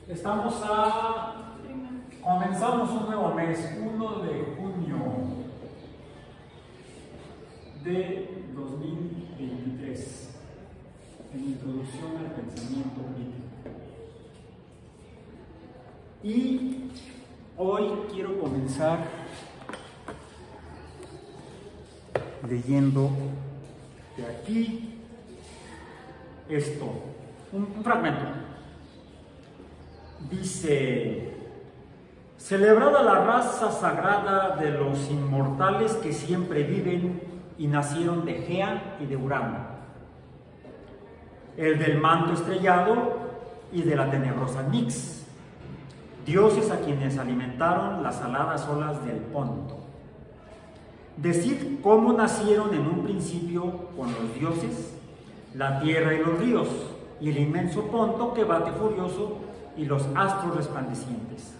Comenzamos un nuevo mes, 1 de junio de 2023, en Introducción al Pensamiento Crítico. Y hoy quiero comenzar leyendo de aquí esto, un fragmento. Dice: celebrada la raza sagrada de los inmortales que siempre viven y nacieron de Gea y de Urano, el del manto estrellado y de la tenebrosa Nix, dioses a quienes alimentaron las aladas olas del Ponto. Decid cómo nacieron en un principio con los dioses la tierra y los ríos, y el inmenso Ponto que bate furioso, y los astros resplandecientes,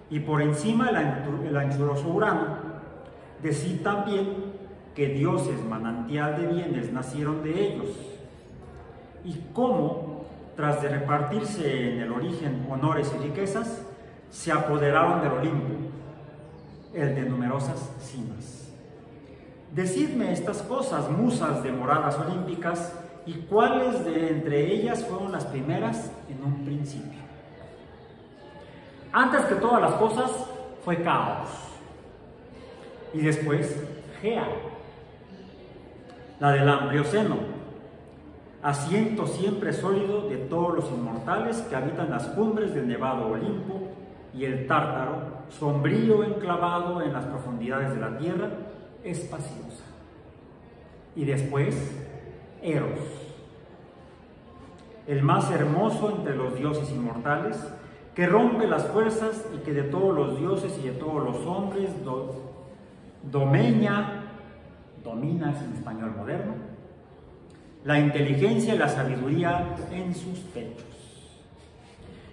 y por encima el anchuroso Urano. Decid también que dioses manantial de bienes nacieron de ellos, y cómo, tras de repartirse en el origen honores y riquezas, se apoderaron del Olimpo, el de numerosas cimas. Decidme estas cosas, musas de moradas olímpicas, y cuáles de entre ellas fueron las primeras en un principio. Antes que todas las cosas fue Caos, y después Gea, la del Amplioceno, asiento siempre sólido de todos los inmortales que habitan las cumbres del nevado Olimpo, y el Tártaro, sombrío enclavado en las profundidades de la tierra, espaciosa. Y después Eros, el más hermoso entre los dioses inmortales, que rompe las fuerzas y que de todos los dioses y de todos los hombres domina es en español moderno, la inteligencia y la sabiduría en sus pechos.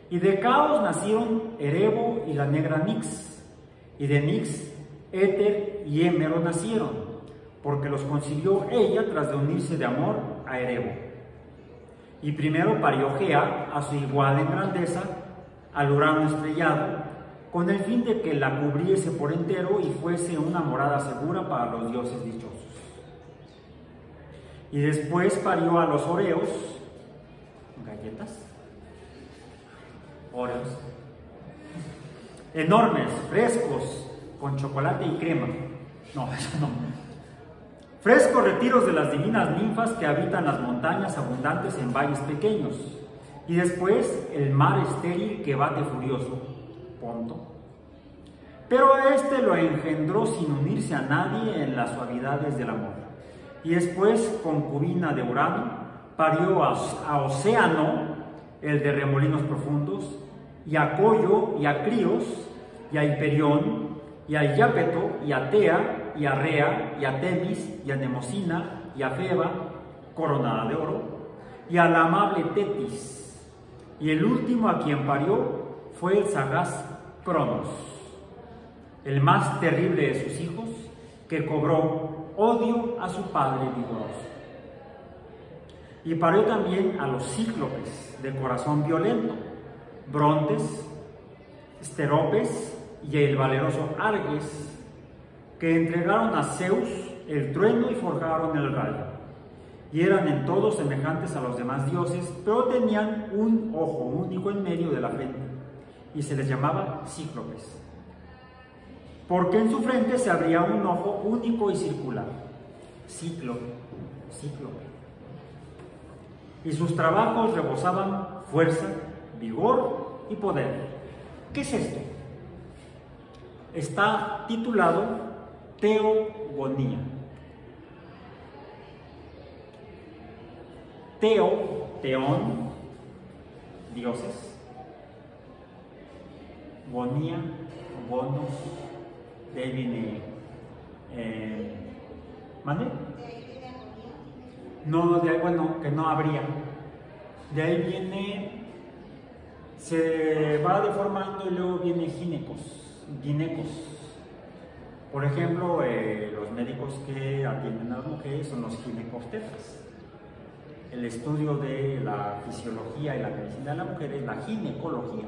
Y de Caos nacieron Erebo y la negra Nix, y de Nix Éter y Hémero nacieron, porque los concibió ella tras de unirse de amor a Erebo. Y primero parió Gea a su igual en grandeza, al Urano estrellado, con el fin de que la cubriese por entero y fuese una morada segura para los dioses dichosos. Y después parió a los Oreos, galletas, Oreos, enormes, frescos, con chocolate y crema. No, eso no. Frescos retiros de las divinas ninfas que habitan las montañas abundantes en valles pequeños. Y después el mar estéril que bate furioso, Ponto. Pero a este lo engendró sin unirse a nadie en las suavidades del amor. Y después, concubina de Urano, parió a Océano, el de remolinos profundos, y a Coyo, y a Críos, y a Hiperión, y a Iápeto, y a Tea, y a Rea, y a Temis, y a Nemosina, y a Feba, coronada de oro, y a la amable Tetis. Y el último a quien parió fue el sagaz Cronos, el más terrible de sus hijos, que cobró odio a su padre vigoroso. Y parió también a los cíclopes de corazón violento, Brontes, Esteropes y el valeroso Arges, que entregaron a Zeus el trueno y forjaron el rayo. Y eran en todo semejantes a los demás dioses, pero tenían un ojo único en medio de la frente, y se les llamaba cíclopes, porque en su frente se abría un ojo único y circular. Cíclope. Y sus trabajos rebosaban fuerza, vigor y poder. ¿Qué es esto? Está titulado Teogonía. Teón, dioses, gonía, gonos, de ahí viene, ¿mande? No, bueno, que no habría. De ahí viene, se va deformando y luego viene ginecos. Por ejemplo, los médicos que atienden a las mujeres son los ginecobstetras. el estudio de la fisiología y la medicina de la mujer es la ginecología.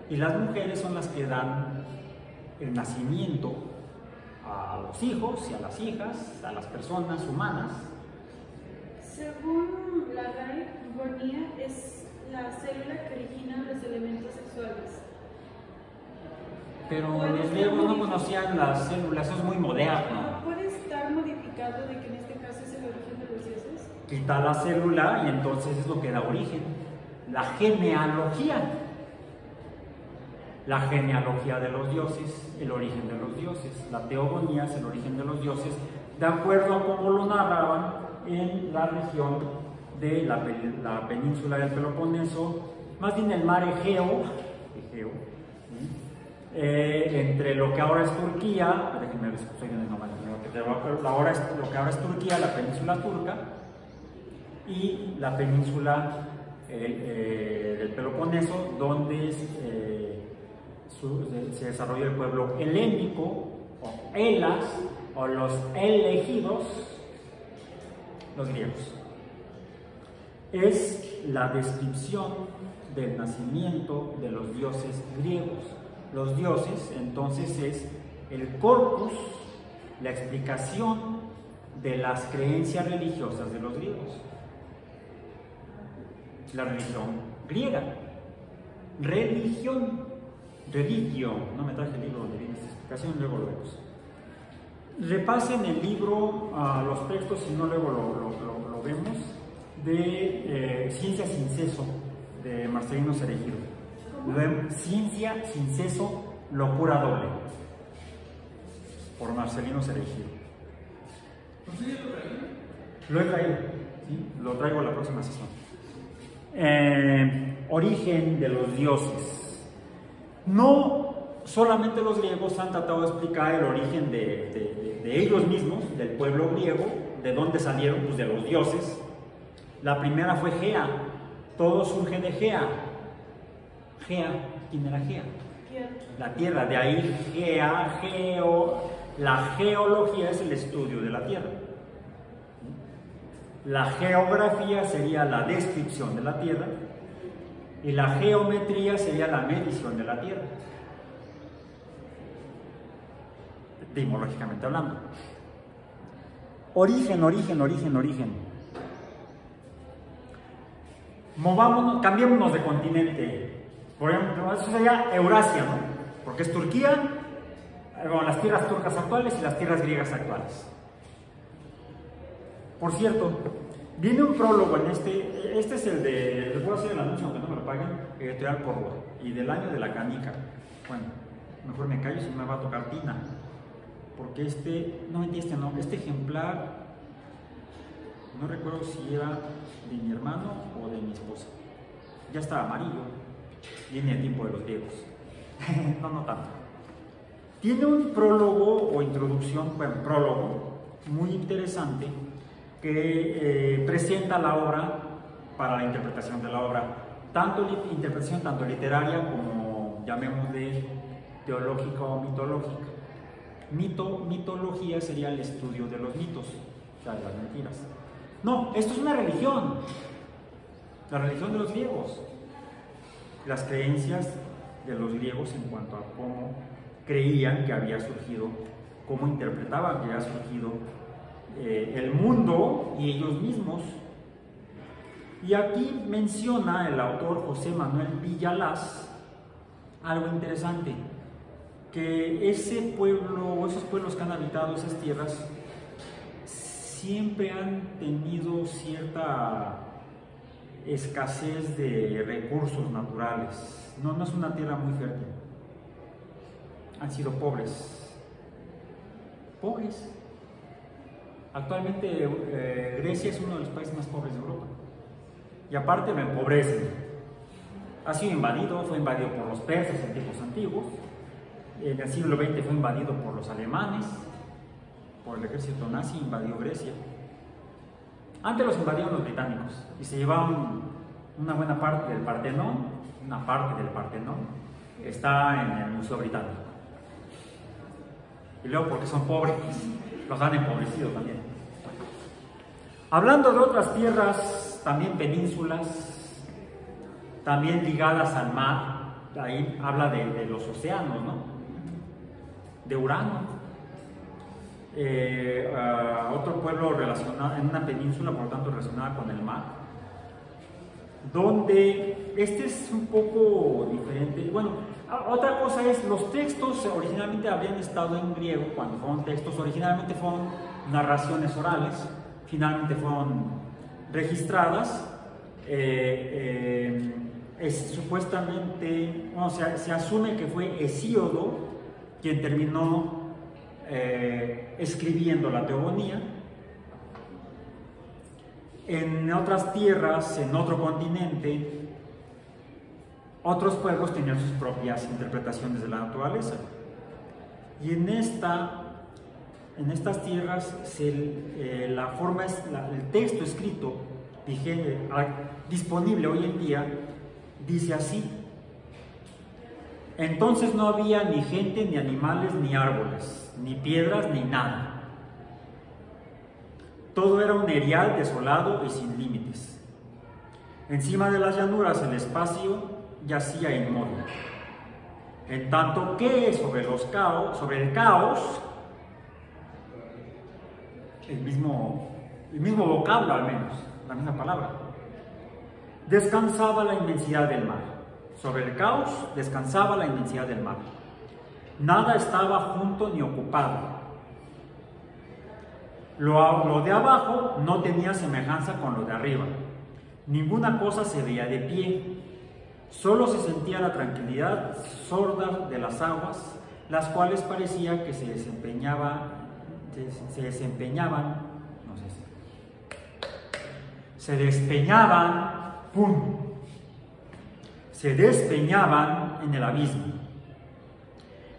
Y las mujeres son las que dan el nacimiento a los hijos y a las hijas, a las personas humanas. Según la RAE, gonía es la célula que origina los elementos sexuales. Pero los griegos no conocían las células, eso es muy moderno. ¿No puede estar modificado de que en este caso es el origen de los dioses? Quita la célula y entonces es lo que da origen. La genealogía. La genealogía de los dioses, el origen de los dioses. La teogonía es el origen de los dioses, de acuerdo a cómo lo narraban en la región de la península del Peloponeso, más bien el mar Egeo, entre lo que ahora es Turquía, déjenme ver si estoy en el nombre, lo que ahora es Turquía, la península turca, y la península del Peloponeso, donde se desarrolló el pueblo helénico, o Elas, o los elegidos, los griegos. Es la descripción del nacimiento de los dioses griegos. Los dioses, entonces, es el corpus, la explicación de las creencias religiosas de los griegos. La religión griega. Religio, no me traje el libro donde viene esta explicación, luego lo vemos. Repasen el libro, los textos, si no luego lo vemos, de Ciencia sin Seso, de Marcelino Cerejido. Ciencia sin Seso, locura doble, por Marcelino Cerejido. Lo he traído, ¿sí? Lo traigo a la próxima sesión. Origen de los dioses. No solamente los griegos han tratado de explicar el origen de ellos mismos, del pueblo griego, de dónde salieron, pues de los dioses. La primera fue Gea, todo surge de Gea. Gea, ¿quién era Gea? La tierra, de ahí Gea, la geología es el estudio de la tierra. La geografía sería la descripción de la tierra y la geometría sería la medición de la tierra, etimológicamente hablando. Origen. Movámonos, cambiémonos de continente. Por ejemplo, eso sería Eurasia, ¿no? Porque es Turquía, bueno, las tierras turcas actuales y las tierras griegas actuales. Por cierto, viene un prólogo en este es el de, les voy a hacer el anuncio aunque no me lo paguen, editorial Porro, y del año de la canica. Bueno, mejor me callo si me va a tocar Tina, porque este ejemplar, no recuerdo si era de mi hermano o de mi esposa. Ya está amarillo, viene el tiempo de los griegos. no tanto. Tiene un prólogo o introducción, bueno, prólogo, muy interesante, que presenta la obra para la interpretación de la obra, interpretación tanto literaria como, llamémosle, teológica o mitológica. Mitología sería el estudio de los mitos, o sea, de las mentiras. No, esto es una religión, la religión de los griegos, las creencias de los griegos en cuanto a cómo creían que había surgido, cómo interpretaban que había surgido el mundo y ellos mismos. Y aquí menciona el autor José Manuel Villalaz algo interesante, que ese pueblo o esos pueblos que han habitado esas tierras siempre han tenido cierta escasez de recursos naturales. No es una tierra muy fértil. Han sido pobres. Actualmente Grecia es uno de los países más pobres de Europa. Y aparte lo empobrecen. Ha sido invadido, fue invadido por los persas en tiempos antiguos. En el siglo XX fue invadido por los alemanes, por el ejército nazi, invadió Grecia. Antes los invadieron los británicos y se llevaron una buena parte del Partenón. Una parte del Partenón está en el Museo Británico. Y luego, porque son pobres, los han empobrecido también. Hablando de otras tierras, también penínsulas, también ligadas al mar, ahí habla de los océanos, ¿no? De Urano. Otro pueblo relacionado en una península, por lo tanto relacionada con el mar, donde este es un poco diferente. Bueno, otra cosa es, los textos originalmente habían estado en griego. Cuando fueron textos, originalmente fueron narraciones orales, finalmente fueron registradas. Supuestamente, bueno, se asume que fue Hesíodo quien terminó escribiendo la Teogonía. En otras tierras, en otro continente, otros pueblos tenían sus propias interpretaciones de la naturaleza. Y en estas tierras la forma es el texto escrito disponible hoy en día dice así: entonces no había ni gente, ni animales, ni árboles, ni piedras, ni nada. Todo era un erial desolado y sin límites. Encima de las llanuras el espacio yacía inmóvil. En tanto que sobre el caos, el mismo vocablo al menos, la misma palabra, descansaba la inmensidad del mar. Sobre el caos descansaba la inmensidad del mar. Nada estaba junto ni ocupado. Lo de abajo no tenía semejanza con lo de arriba. Ninguna cosa se veía de pie. Solo se sentía la tranquilidad sorda de las aguas, las cuales parecía que se despeñaban, ¡pum! Se despeñaban en el abismo.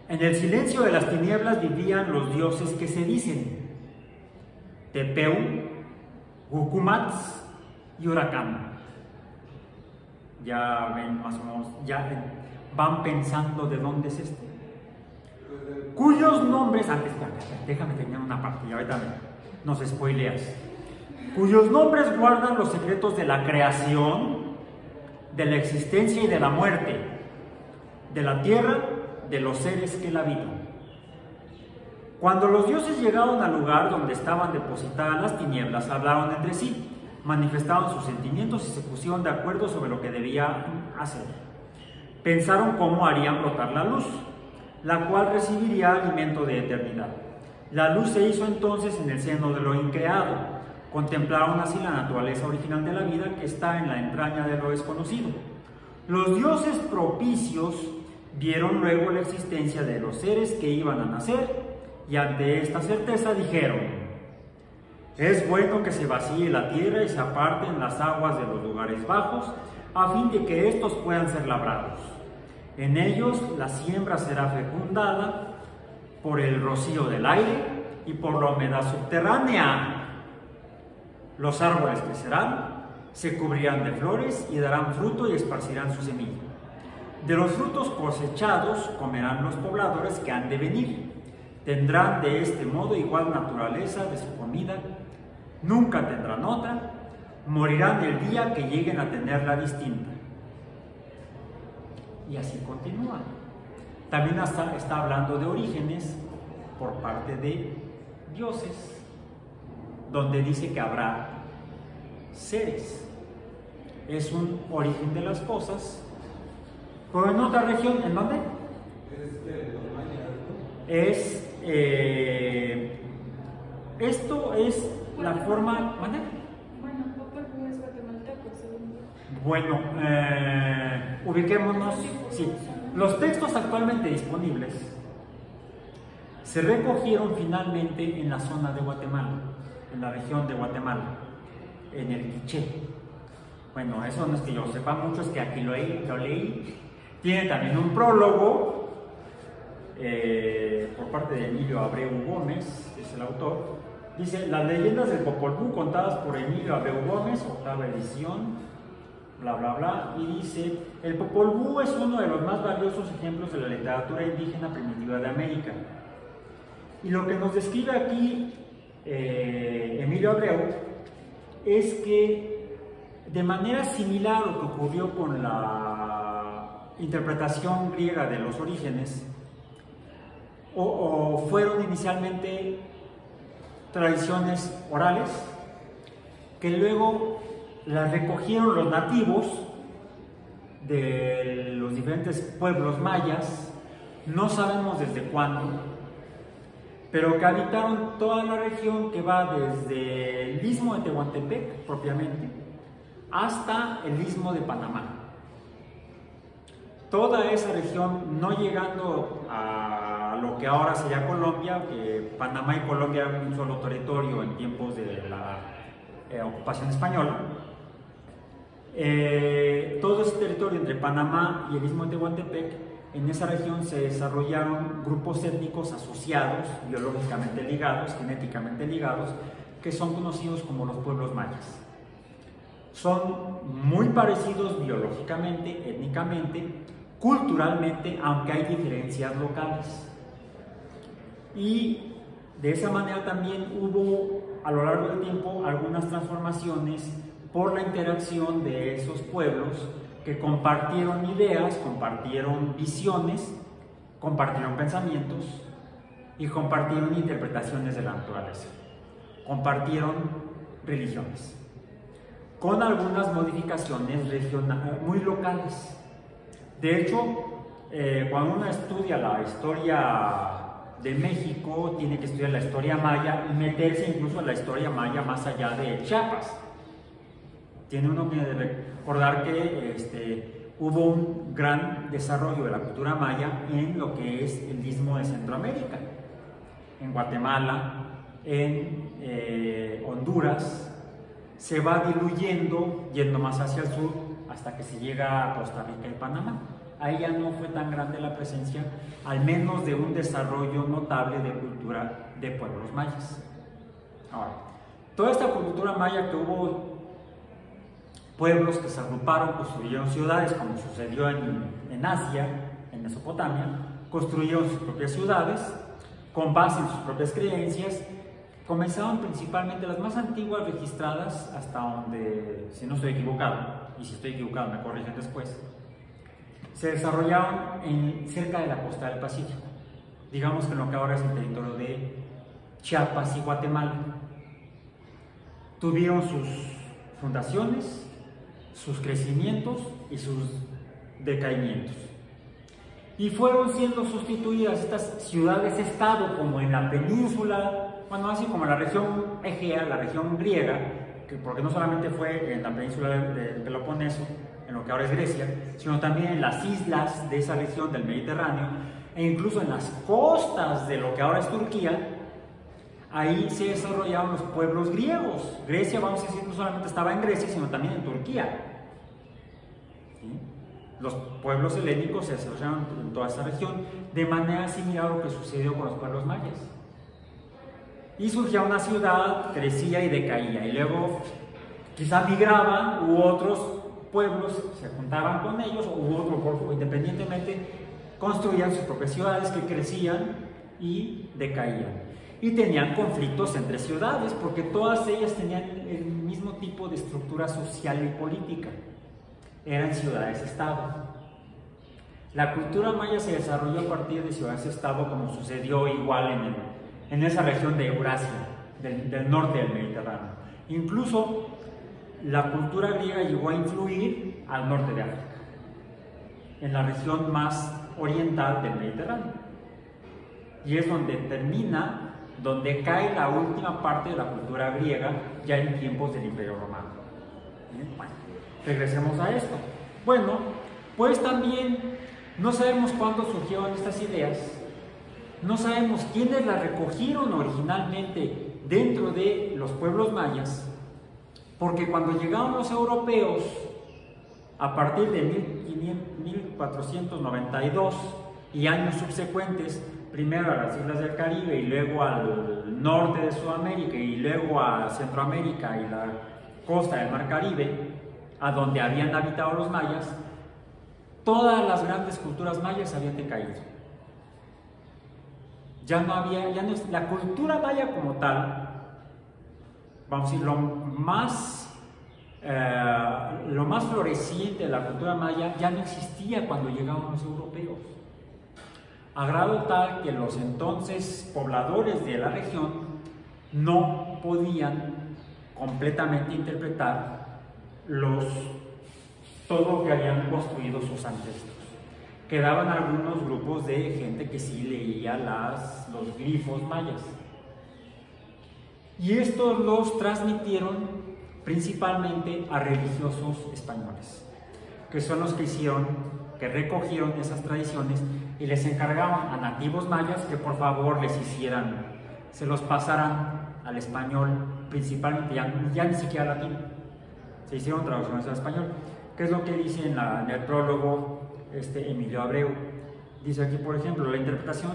En el silencio de las tinieblas vivían los dioses que se dicen Tepeu, Gucumatz y Huracán. Ya ven más o menos, ya van pensando de dónde es este. Cuyos nombres, déjame terminar una parte y ahorita nos spoileas. Cuyos nombres guardan los secretos de la creación, de la existencia y de la muerte, de la tierra, de los seres que la habitan. Cuando los dioses llegaron al lugar donde estaban depositadas las tinieblas, hablaron entre sí, manifestaron sus sentimientos y se pusieron de acuerdo sobre lo que debían hacer. Pensaron cómo harían brotar la luz, la cual recibiría alimento de eternidad. La luz se hizo entonces en el seno de lo increado. Contemplaron así la naturaleza original de la vida que está en la entraña de lo desconocido. Los dioses propicios vieron luego la existencia de los seres que iban a nacer y ante esta certeza dijeron: es bueno que se vacíe la tierra y se aparten las aguas de los lugares bajos a fin de que éstos puedan ser labrados. En ellos la siembra será fecundada por el rocío del aire y por la humedad subterránea. Los árboles crecerán, se cubrirán de flores y darán fruto y esparcirán su semilla. De los frutos cosechados comerán los pobladores que han de venir. Tendrán de este modo igual naturaleza de su comida, nunca tendrán otra, morirán el día que lleguen a tenerla distinta. Y así continúa. También está hablando de orígenes por parte de dioses, donde dice que habrá seres. Es un origen de las cosas. Pero en otra región, ¿en dónde? Esto es la forma. ¿Dónde? Bueno, Popol Vuh es guatemalteco, según yo. Bueno, ubiquémonos. Sí, los textos actualmente disponibles se recogieron finalmente en la zona de Guatemala, en la región de Guatemala, en el Quiché. Bueno, eso no es que yo sepa mucho, es que aquí lo leí. Tiene también un prólogo por parte de Emilio Abreu Gómez, que es el autor. Dice: las leyendas del Popol Vuh contadas por Emilio Abreu Gómez, octava edición, bla bla bla, y dice: el Popol Vuh es uno de los más valiosos ejemplos de la literatura indígena primitiva de América. Y lo que nos describe aquí Emilio Abreu es que de manera similar a lo que ocurrió con la interpretación griega de los orígenes, o fueron inicialmente tradiciones orales que luego las recogieron los nativos de los diferentes pueblos mayas, no sabemos desde cuándo, pero que habitaron toda la región que va desde el istmo de Tehuantepec propiamente hasta el istmo de Panamá. Toda esa región, no llegando a lo que ahora sería Colombia, que Panamá y Colombia eran un solo territorio en tiempos de la ocupación española. Todo ese territorio entre Panamá y el istmo de Tehuantepec, en esa región se desarrollaron grupos étnicos asociados, biológicamente ligados, genéticamente ligados, que son conocidos como los pueblos mayas. Son muy parecidos biológicamente, étnicamente, culturalmente, aunque hay diferencias locales. Y de esa manera también hubo a lo largo del tiempo algunas transformaciones por la interacción de esos pueblos que compartieron ideas, compartieron visiones, compartieron pensamientos y compartieron interpretaciones de la naturaleza, compartieron religiones, con algunas modificaciones muy locales. De hecho, cuando uno estudia la historia de México, tiene que estudiar la historia maya y meterse incluso en la historia maya más allá de Chiapas. Tiene uno que recordar que hubo un gran desarrollo de la cultura maya en lo que es el istmo de Centroamérica, en Guatemala, en Honduras. Se va diluyendo, yendo más hacia el sur, hasta que se llega a Costa Rica y Panamá. Ahí ya no fue tan grande la presencia, al menos de un desarrollo notable de cultura de pueblos mayas. Ahora, toda esta cultura maya que hubo pueblos que se agruparon, construyeron ciudades, como sucedió en Asia, en Mesopotamia, construyeron sus propias ciudades con base en sus propias creencias. Comenzaron principalmente las más antiguas registradas, hasta donde, si no estoy equivocado, y si estoy equivocado me corrigen después, se desarrollaron cerca de la costa del Pacífico, digamos que en lo que ahora es el territorio de Chiapas y Guatemala. Tuvieron sus fundaciones, sus crecimientos y sus decaimientos. Y fueron siendo sustituidas estas ciudades-estado, como en la península, bueno, así como en la región Egea, la región griega, porque no solamente fue en la península del Peloponeso, en lo que ahora es Grecia, sino también en las islas de esa región del Mediterráneo, e incluso en las costas de lo que ahora es Turquía. Ahí se desarrollaron los pueblos griegos. Grecia, vamos a decir, no solamente estaba en Grecia, sino también en Turquía. ¿Sí? Los pueblos helénicos se desarrollaron en toda esta región, de manera similar a lo que sucedió con los pueblos mayas. Y surgía una ciudad, crecía y decaía, y luego quizá migraban, u otros pueblos se juntaban con ellos, u otros independientemente construían sus propias ciudades que crecían y decaían. Y tenían conflictos entre ciudades, porque todas ellas tenían el mismo tipo de estructura social y política. Eran ciudades-estado. La cultura maya se desarrolló a partir de ciudades-estado, como sucedió igual en esa región de Eurasia, del norte del Mediterráneo. Incluso la cultura griega llegó a influir al norte de África, en la región más oriental del Mediterráneo. Y es donde cae la última parte de la cultura griega, ya en tiempos del Imperio Romano. Bueno, regresemos a esto. Bueno, pues también no sabemos cuándo surgieron estas ideas, no sabemos quiénes las recogieron originalmente dentro de los pueblos mayas, porque cuando llegaron los europeos, a partir de 1492 y años subsecuentes, primero a las islas del Caribe y luego al norte de Sudamérica y luego a Centroamérica y la costa del Mar Caribe, a donde habían habitado los mayas, todas las grandes culturas mayas habían decaído. La cultura maya como tal, vamos a decir, lo más floreciente de la cultura maya ya no existía cuando llegaban los europeos. A grado tal que los entonces pobladores de la región no podían completamente interpretar todo lo que habían construido sus ancestros. Quedaban algunos grupos de gente que sí leía los glifos mayas. Y estos los transmitieron principalmente a religiosos españoles, que son los que recogieron esas tradiciones y les encargaban a nativos mayas que por favor se los pasaran al español, principalmente, ya ni siquiera latín. Se hicieron traducciones al español, que es lo que dice en el prólogo Emilio Abreu. Dice aquí, por ejemplo, la interpretación,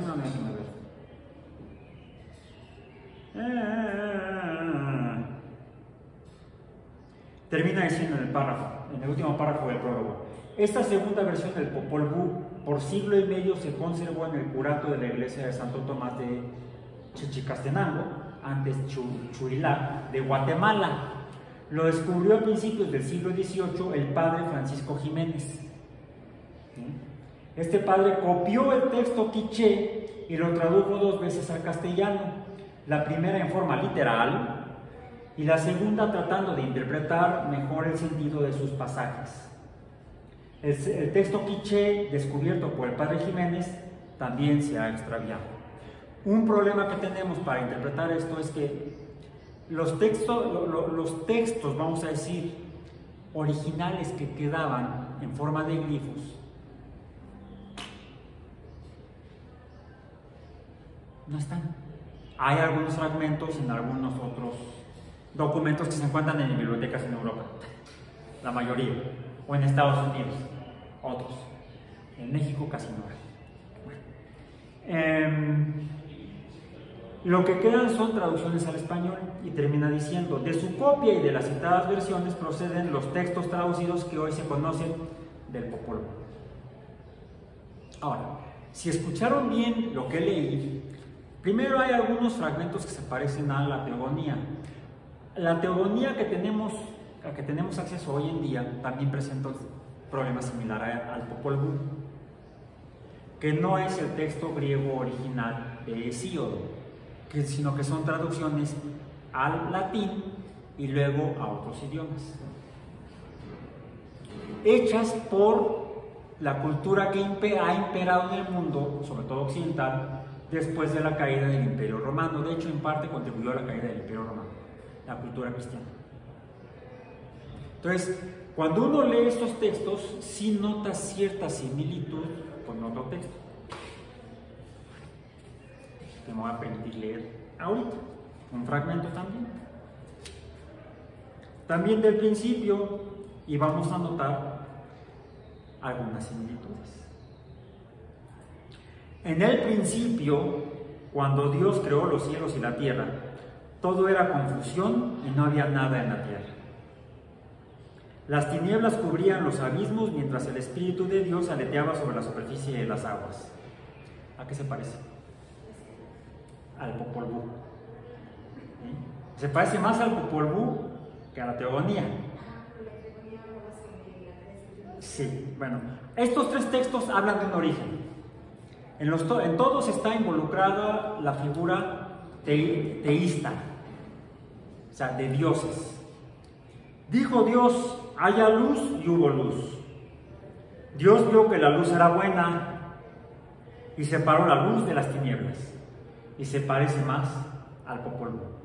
termina diciendo en el último párrafo del prólogo: esta segunda versión del Popol Vuh por siglo y medio se conservó en el curato de la iglesia de Santo Tomás de Chichicastenango, antes Chuilac, de Guatemala. Lo descubrió a principios del siglo XVIII el padre Francisco Jiménez. Este padre copió el texto quiché y lo tradujo 2 veces al castellano, la primera en forma literal y la segunda tratando de interpretar mejor el sentido de sus pasajes. El texto quiché descubierto por el padre Jiménez también se ha extraviado. Un problema que tenemos para interpretar esto es que los textos, vamos a decir, originales que quedaban en forma de glifos, no están. Hay algunos fragmentos en algunos otros documentos que se encuentran en bibliotecas en Europa, la mayoría, o en Estados Unidos, otros. En México casi no hay. Lo que quedan son traducciones al español y termina diciendo: de su copia y de las citadas versiones proceden los textos traducidos que hoy se conocen del Popol Vuh. Ahora, si escucharon bien lo que leí, primero hay algunos fragmentos que se parecen a la teogonía. La teogonía a que tenemos acceso hoy en día también presenta un problema similar al Popol Vuh, que no es el texto griego original de Hesíodo, sino que son traducciones al latín y luego a otros idiomas, hechas por la cultura que ha imperado en el mundo, sobre todo occidental, después de la caída del Imperio Romano. De hecho, en parte contribuyó a la caída del Imperio Romano, la cultura cristiana. Entonces, cuando uno lee estos textos, sí nota cierta similitud con otro texto. Que me voy a permitir leer ahorita, un fragmento también. También del principio, y vamos a notar algunas similitudes. En el principio, cuando Dios creó los cielos y la tierra, todo era confusión y no había nada en la tierra. Las tinieblas cubrían los abismos mientras el Espíritu de Dios aleteaba sobre la superficie de las aguas. ¿A qué se parece? Al Popol Vuh. ¿Sí? Se parece más al Popol Vuh que a la teogonía. Sí, bueno, estos 3 textos hablan de un origen. En todos está involucrada la figura teísta, o sea, de dioses. Dijo Dios: haya luz, y hubo luz. Dios vio que la luz era buena y separó la luz de las tinieblas. Y se parece más al Popol Vuh.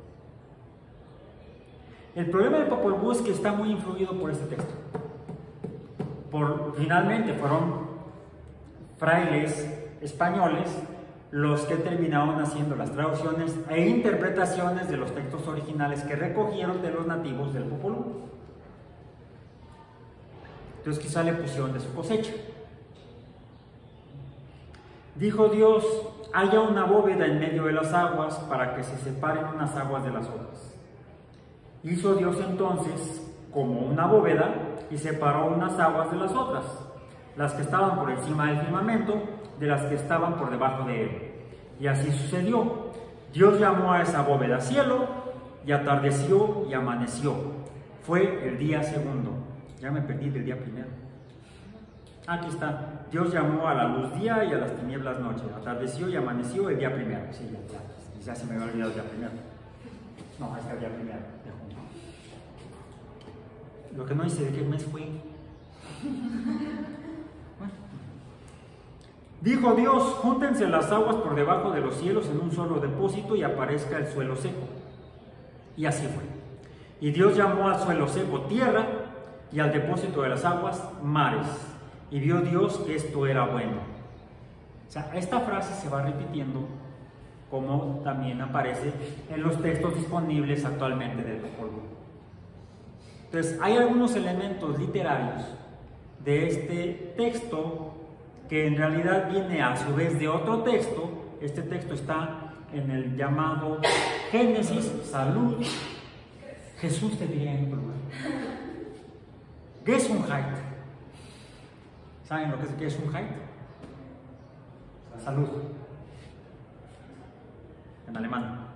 El problema del Popol Vuh es que está muy influido por este texto. Finalmente fueron frailes españoles los que terminaron haciendo las traducciones e interpretaciones de los textos originales que recogieron de los nativos del Popol Vuh. Entonces quizá le pusieron de su cosecha. Dijo Dios: haya una bóveda en medio de las aguas para que se separen unas aguas de las otras. Hizo Dios entonces como una bóveda y separó unas aguas de las otras, las que estaban por encima del firmamento de las que estaban por debajo de él. Y así sucedió. Dios llamó a esa bóveda cielo y atardeció y amaneció. Fue el día segundo. Ya me perdí del día primero. Aquí está. Dios llamó a la luz día y a las tinieblas noche. Atardeció y amaneció el día primero. Sí, ya se me había olvidado el día primero. No, es el día primero de junio. Lo que no hice de qué mes fue. Bueno. Dijo Dios: júntense las aguas por debajo de los cielos en un solo depósito y aparezca el suelo seco. Y así fue. Y Dios llamó al suelo seco tierra y al depósito de las aguas mares. Y vio Dios que esto era bueno. O sea, esta frase se va repitiendo, como también aparece en los textos disponibles actualmente del Popol Vuh. Entonces, hay algunos elementos literarios de este texto que en realidad viene a su vez de otro texto. Este texto está en el llamado Génesis, salud. Jesús te diría en otro lugar. Gesundheit. ¿Saben lo que es Gesundheit? Salud. En alemán.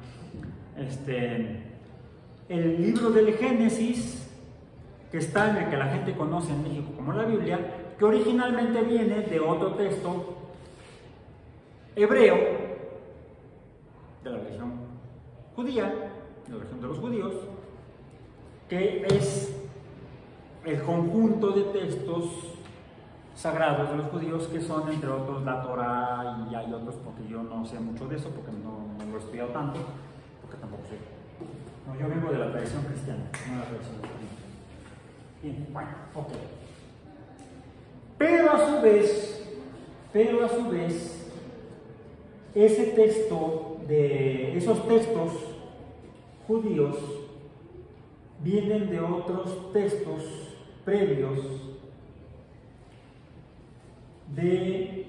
El libro del Génesis, que está en el que la gente conoce en México como la Biblia, que originalmente viene de otro texto hebreo, de la religión judía, de la religión de los judíos, que es el conjunto de textos sagrados de los judíos, que son entre otros la Torah, y hay otros porque yo no sé mucho de eso, porque no lo he estudiado tanto, porque tampoco sé. No, yo vengo de la tradición cristiana, no de la tradición judía. Bien, bueno, ok. Pero a su vez, ese texto, esos textos judíos vienen de otros textos previos de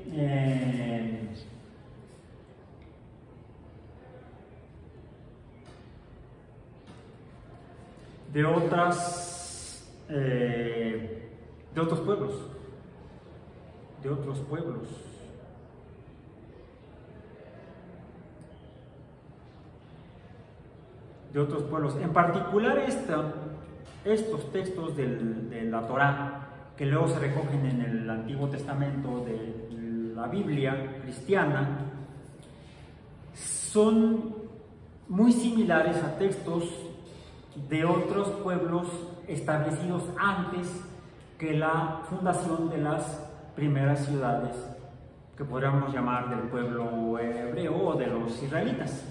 otros pueblos. En particular estos textos de la Torá, que luego se recogen en el Antiguo Testamento de la Biblia cristiana, son muy similares a textos de otros pueblos establecidos antes que la fundación de las primeras ciudades que podríamos llamar del pueblo hebreo o de los israelitas,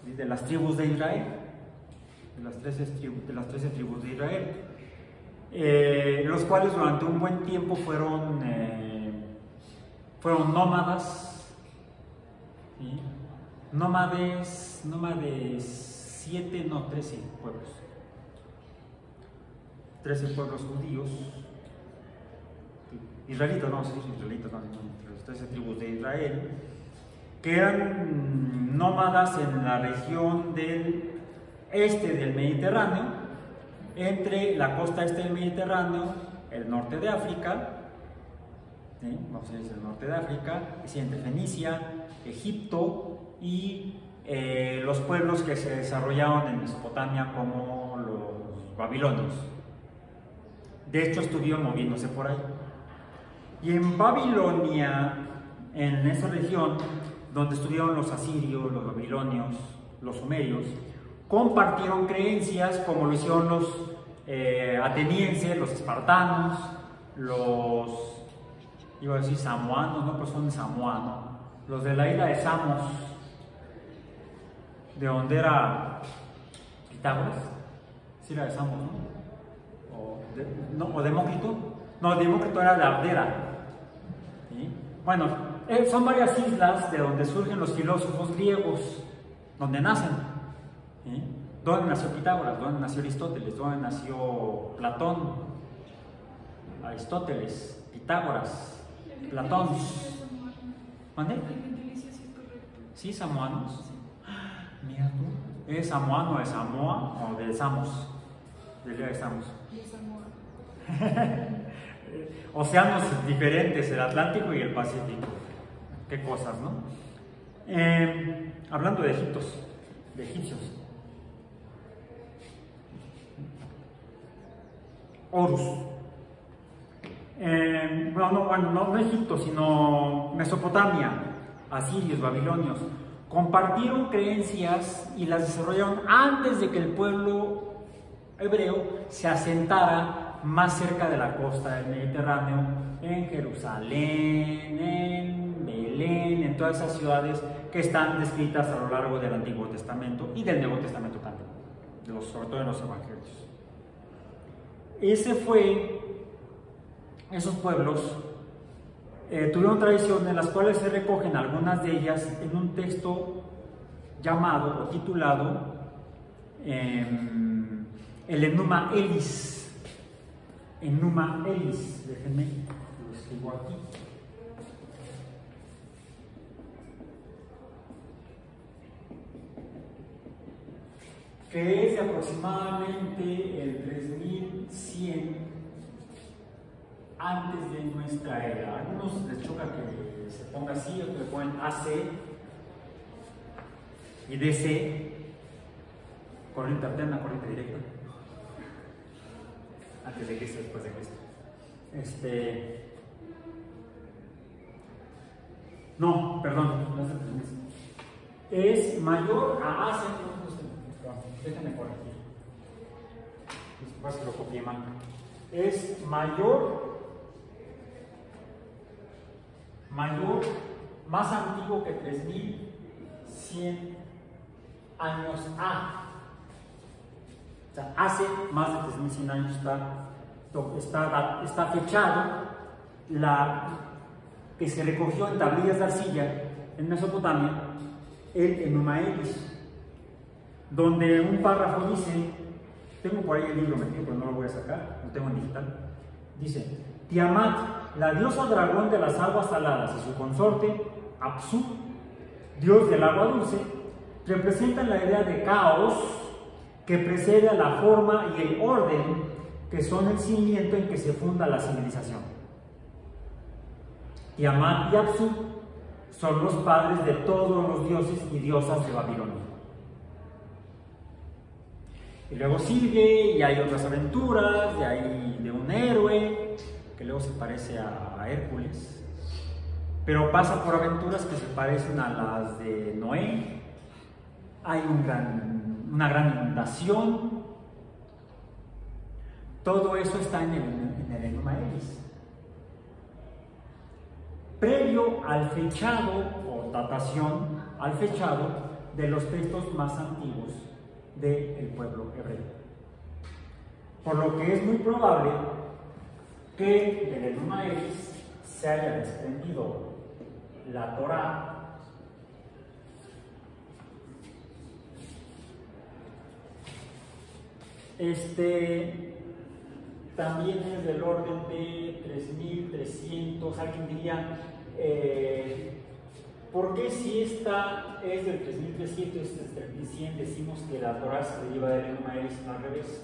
de las tribus de Israel, de las 13 tribus de Israel, los cuales durante un buen tiempo fueron nómadas, ¿sí? Nómades 13 pueblos. 13 pueblos judíos, israelitas, los 13 tribus de Israel, que eran nómadas en la región del este del Mediterráneo, entre la costa este del Mediterráneo, el norte de África, ¿sí? Vamos a decir el norte de África, entre Fenicia, Egipto y los pueblos que se desarrollaron en Mesopotamia como los babilonios. De hecho, estuvieron moviéndose por ahí. Y en Babilonia, en esa región donde estuvieron los asirios, los babilonios, los sumerios, compartieron creencias como lo hicieron los atenienses, los espartanos, iba a decir samoanos, no, pero son samoanos, los de la isla de Samos, de donde era Pitágoras, sí era de Samos, ¿no? O Demócrito. No, Demócrito era de Abdera, ¿sí? Bueno, son varias islas de donde surgen los filósofos griegos, donde nacen, ¿sí? ¿Dónde nació Pitágoras? ¿Dónde nació Aristóteles? ¿Dónde nació Platón? Aristóteles, Pitágoras, Platón. ¿Mande? Sí, samoanos. Mira tú, ¿es samoano de Samoa o de Samos? Del día de Samos. Océanos diferentes, el Atlántico y el Pacífico. Qué cosas, ¿no? Hablando de egipcios. Horus. No Egipto, sino Mesopotamia, asirios, babilonios, compartieron creencias y las desarrollaron antes de que el pueblo hebreo se asentara más cerca de la costa del Mediterráneo, en Jerusalén, en Belén, en todas esas ciudades que están descritas a lo largo del Antiguo Testamento y del Nuevo Testamento también, sobre todo en los Evangelios. Esos pueblos tuvieron tradiciones en las cuales se recogen algunas de ellas en un texto llamado o titulado el Enuma Elis. Enuma Elis, déjenme, lo escribo aquí. Que es de aproximadamente el 3100 antes de nuestra era. A algunos les choca que se ponga así, otros le ponen AC y DC, corriente alterna, corriente directa, antes de Cristo, después de Cristo. No, perdón, no es el 3100. Es mayor a AC. Déjenme corregir. Después que lo copié mal. Es mayor, más antiguo que 3100 años A. O sea, hace más de 3100 años está fechado que se recogió en tablillas de arcilla en Mesopotamia, el Enuma Elis, donde un párrafo dice, tengo por ahí el libro metido, pero no lo voy a sacar, lo tengo en digital, dice: Tiamat, la diosa dragón de las aguas saladas, y su consorte, Apsu, dios del agua dulce, representan la idea de caos que precede a la forma y el orden que son el cimiento en que se funda la civilización. Tiamat y Apsu son los padres de todos los dioses y diosas de Babilonia. Y luego sigue, y hay otras aventuras, y hay de un héroe, que luego se parece a Hércules, pero pasa por aventuras que se parecen a las de Noé. Hay una gran inundación. Todo eso está en el Enuma Elis. Previo al fechado, o datación, al fechado de los textos más antiguos del pueblo hebreo. Por lo que es muy probable que del Enuma Elis se haya desprendido la Torá, también es del orden de 3300. Alguien diría, ¿por qué si esta es del 3300 y esta es del 3100 decimos que la Torá se deriva del Enuma Elis al revés?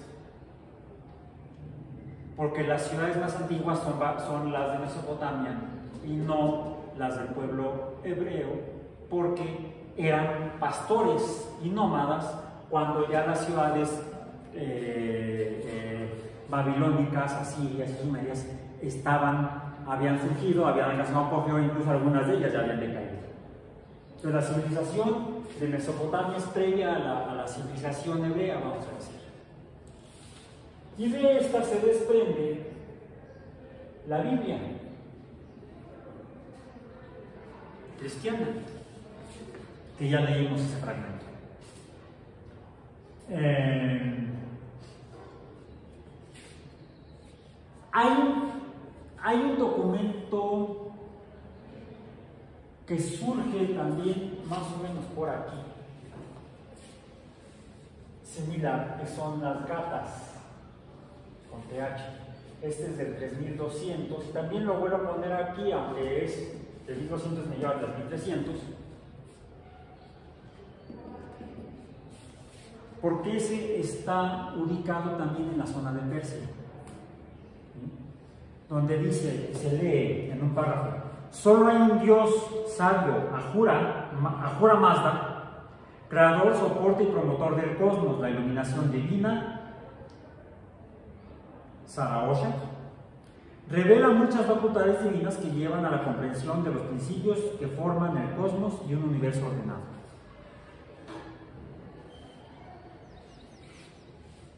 Porque las ciudades más antiguas son las de Mesopotamia y no las del pueblo hebreo, porque eran pastores y nómadas cuando ya las ciudades babilónicas, asirias y sumerias habían surgido, habían alcanzado apogeo, incluso algunas de ellas ya habían decaído. Entonces la civilización de Mesopotamia es previa a la civilización hebrea, vamos a decir. Y de esta se desprende la Biblia cristiana, que ya leímos ese fragmento. Hay un documento que surge también más o menos por aquí, similar, que son las Gatas, con TH. Este es del 3200, y también lo vuelvo a poner aquí, aunque es de 1200 me lleva al 3300, porque ese está ubicado también en la zona de Persia, donde dice, se lee en un párrafo: solo hay un Dios sabio, Ahura Mazda, creador, soporte y promotor del cosmos, la iluminación divina, Saraosha, revela muchas facultades divinas que llevan a la comprensión de los principios que forman el cosmos y un universo ordenado.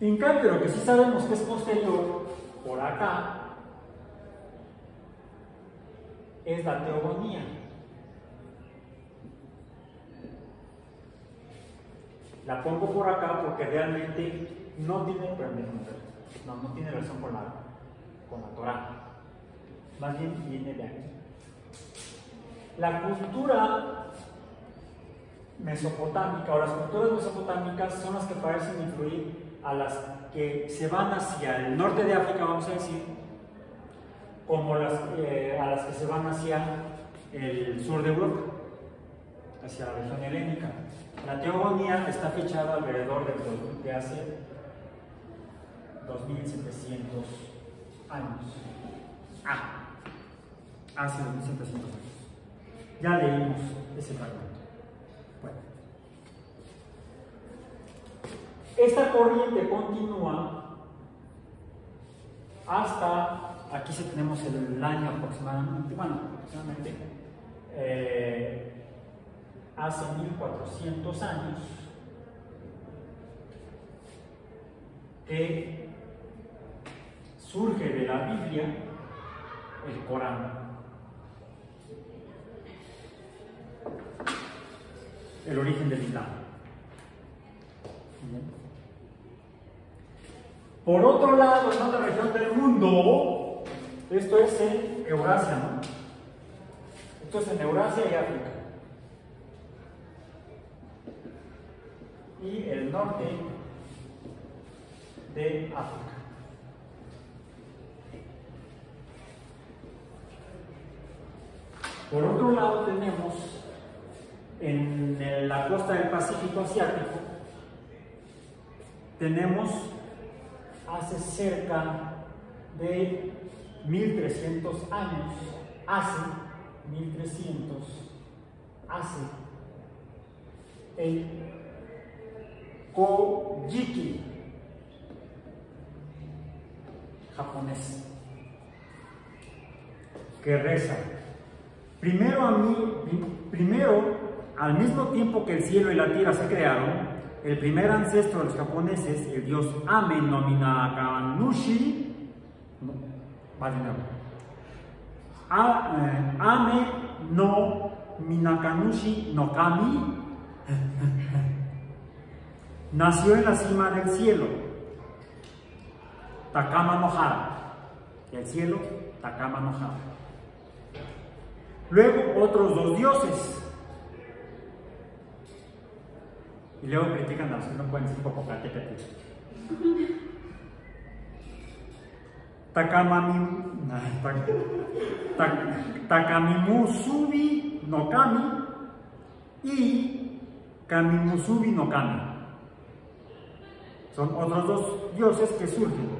En cambio, lo que sí sabemos que es posterior, por acá, es la teogonía. La pongo por acá porque realmente no tiene relación con la Torá. Más bien viene de aquí. La cultura mesopotámica o las culturas mesopotámicas son las que parecen influir a las que se van hacia el norte de África, vamos a decir, como a las que se van hacia el sur de Europa, hacia la región helénica. La teogonía está fechada alrededor de hace 2700 años. Hace 2700 años. Ya leímos ese fragmento. Bueno. Esta corriente continúa hasta, aquí sí tenemos el año aproximadamente, hace 1400 años que surge de la Biblia el Corán. El origen del Islam. Por otro lado, en otra región del mundo, esto es en Eurasia, ¿no? Esto es en Eurasia y África. Y el norte de África. Por otro lado tenemos en la costa del Pacífico asiático, tenemos hace cerca de 1300 años, el Kojiki japonés, que reza: primero, al mismo tiempo que el cielo y la tierra se crearon, el primer ancestro de los japoneses, el dios Ame no Minakanushi, Ame no Minakanushi no Kami, nació en la cima del cielo, Takama no Hara, el cielo Takama no Hara. Luego otros dos dioses. Y luego critican a los que no pueden decir Popocatépetl. Takamimusubi no Kami y Kamimusubi no Kami. Son otros dos dioses que surgen.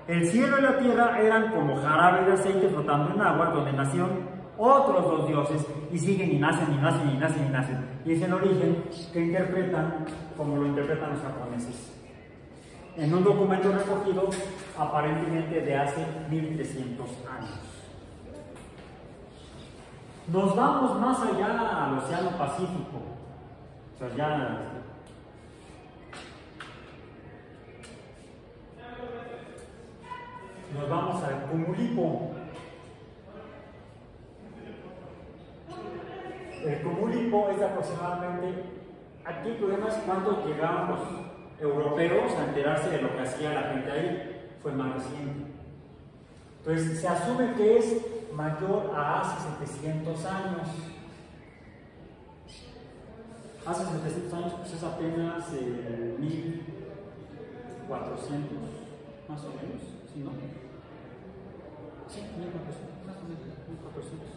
El cielo y la tierra eran como jarabe de aceite flotando en agua, donde nacieron otros dos dioses y siguen y nacen y nacen y nacen y nacen. Y es el origen que interpretan como lo interpretan los japoneses. En un documento recogido aparentemente de hace 1300 años. Nos vamos más allá al Océano Pacífico. O sea, ya nos vamos al Cumulipo. El Cumulipo es aproximadamente, aquí el problema es cuando llegaron los europeos a enterarse de lo que hacía la gente ahí, fue más reciente. Entonces se asume que es mayor a hace 700 años. Hace 700 años pues es apenas 1400, más o menos, ¿sí, no? Sí, 1400, más o menos, 1400.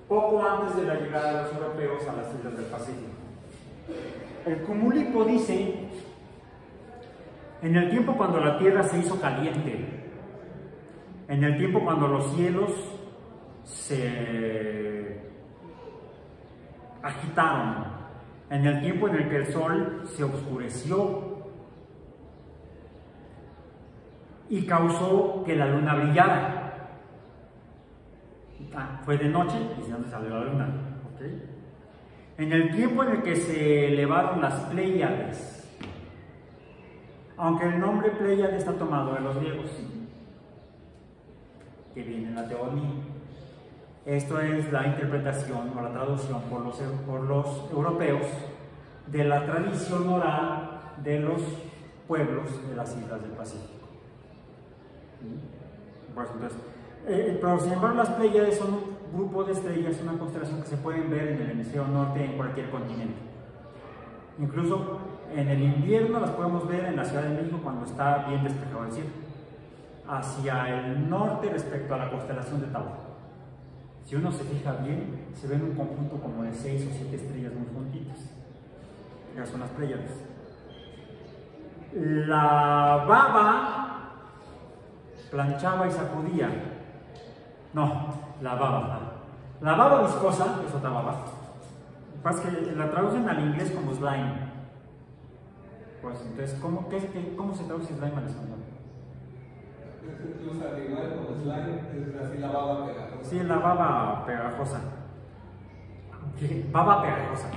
Poco antes de la llegada de los europeos a las islas del Pacífico. El Cumulipo dice: en el tiempo cuando la tierra se hizo caliente, en el tiempo cuando los cielos se agitaron, en el tiempo en el que el sol se oscureció, y causó que la luna brillara. Fue de noche y se donde salió la luna. ¿Okay? En el tiempo en el que se elevaron las Pléyades, aunque el nombre Pléyade está tomado de los griegos, que viene en la teogonía. Esto es la interpretación o la traducción por los europeos de la tradición oral de los pueblos de las islas del Pacífico. Pues entonces, pero sin embargo las Pléyades son un grupo de estrellas, una constelación que se pueden ver en el hemisferio norte en cualquier continente. Incluso en el invierno las podemos ver en la Ciudad de México cuando está bien despejado el cielo, hacia el norte respecto a la constelación de Tauro. Si uno se fija bien, se ve en un conjunto como de 6 o 7 estrellas muy juntitas. Esas son las Pléyades. La baba planchaba y sacudía. No, la baba viscosa es otra baba. Lo que pasa es que la traducen al inglés como slime. Pues entonces, ¿cómo se traduce slime al español? Incluso al igual como slime, es así la baba pegajosa. Sí, la baba pegajosa. Baba pegajosa.